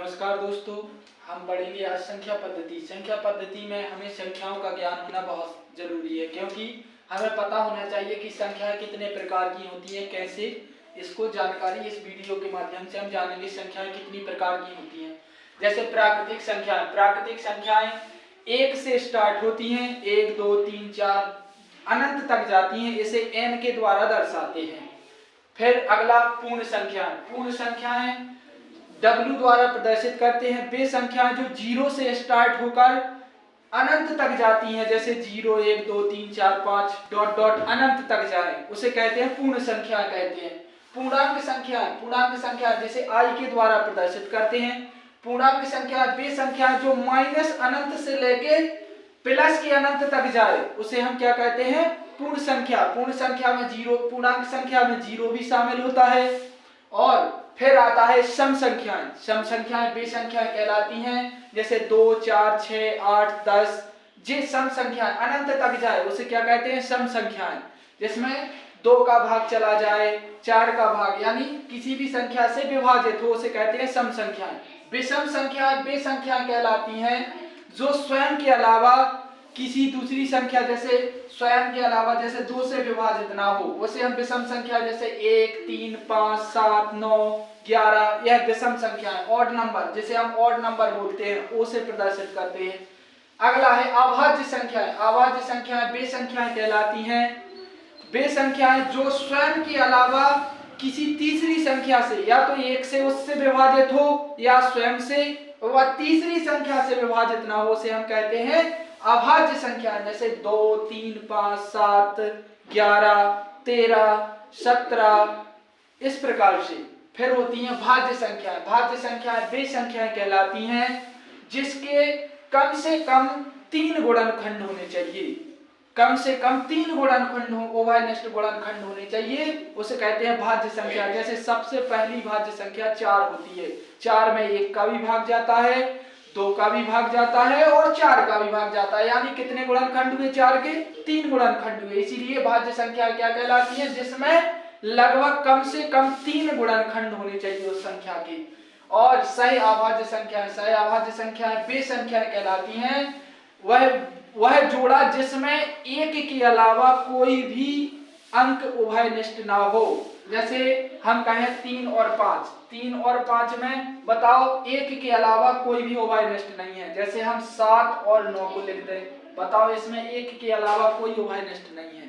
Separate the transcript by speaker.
Speaker 1: नमस्कार दोस्तों, हम पढ़ेंगे आज संख्या पद्धति। संख्या पद्धति में हमें संख्याओं का ज्ञान होना बहुत जरूरी है, क्योंकि हमें पता होना चाहिए कि संख्याएं कितने प्रकार की होती हैं, कैसे इसको जानकारी इस वीडियो के माध्यम से हम जानेंगे संख्याएं कितनी प्रकार की होती हैं। जैसे प्राकृतिक संख्याएं एक से स्टार्ट होती हैं, 1 2 3 4 अनंत तक जाती हैं, इसे n के द्वारा दर्शाते हैं। फिर अगला पूर्ण संख्याएं W द्वारा प्रदर्शित करते हैं। वे संख्याएं जो 0 से स्टार्ट होकर अनंत तक जाती हैं, जैसे 0 1 2 3 4 5 डॉट डॉट अनंत तक जाए, उसे कहते हैं पूर्ण संख्या कहते हैं। पूर्णांक संख्या जैसे I के द्वारा प्रदर्शित करते हैं। पूर्णांक संख्या वे संख्या जो माइनस अनंत से लेके प्लस के अनंत तक जाए, उसे हम क्या कहते हैं? पूर्ण संख्या। पूर्णांक संख्या में 0 भी शामिल होता है। और फिर आता है सम संख्याएं वे संख्याएं कहलाती हैं, जैसे 2 4 6 8 10 जे सम संख्याएं अनंत तक जाए, उसे क्या कहते हैं? सम संख्याएं। जिसमें 2 का भाग चला जाए, 4 का भाग, यानी किसी भी संख्या से विभाजित हो, उसे कहते हैं सम संख्याएं। विषम संख्याएं वे संख्याएं कहलाती हैं जो स्वयं के अलावा किसी दूसरी संख्या जैसे 2 से विभाजित ना हो, उसे हम विषम संख्या, जैसे 1 3 5 7 9 11, यह विषम संख्या है। ऑड नंबर, जिसे हम ऑड नंबर बोलते हैं, उसे प्रदर्शित करते हैं। अगला है अभाज्य संख्याएं वे संख्याएं कहलाती हैं, वे संख्याएं जो स्वयं के अलावा किसी तीसरी संख्या से, या तो 1 से उससे विभाजित हो या स्वयं से वह तीसरी संख्या से विभाजित ना हो, उसे हम कहते हैं अभाज्य संख्या। जैसे 2 3 5 7 11 13 17, इस प्रकार से। फिर होती हैं भाज्य संख्याएं वे संख्याएं कहलाती हैं जिसके कम से कम 3 गुणनखंड होने चाहिए। कम से कम 3 गुणनखंड हो, उभयनिष्ठ गुणनखंड होने चाहिए, उसे कहते हैं भाज्य संख्या। जैसे सबसे पहली भाज्य संख्या 4 होती है। 4 में 1 का भी भाग जाता है, 2 का भी भाग जाता है और 4 का भी भाग जाता है, यानी कितने गुणनखंड हुए? 4 के 3 गुणनखंड हुए। इसीलिए भाज्य संख्या क्या कहलाती है? जिसमें लगभग कम से कम 3 गुणनखंड होने चाहिए उस संख्या के। और सह अभाज्य संख्याएं वे संख्याएं कहलाती हैं वह जोड़ा जिसमें एक के अलावा कोई भी अंक उभयनिष्ठ ना हो। जैसे हम कहें 3 और 5 में बताओ, 1 के अलावा कोई भी उभयनिष्ठ नहीं है। जैसे हम 7 और 9 को लिख दें, बताओ इसमें 1 के अलावा कोई उभयनिष्ठ नहीं है।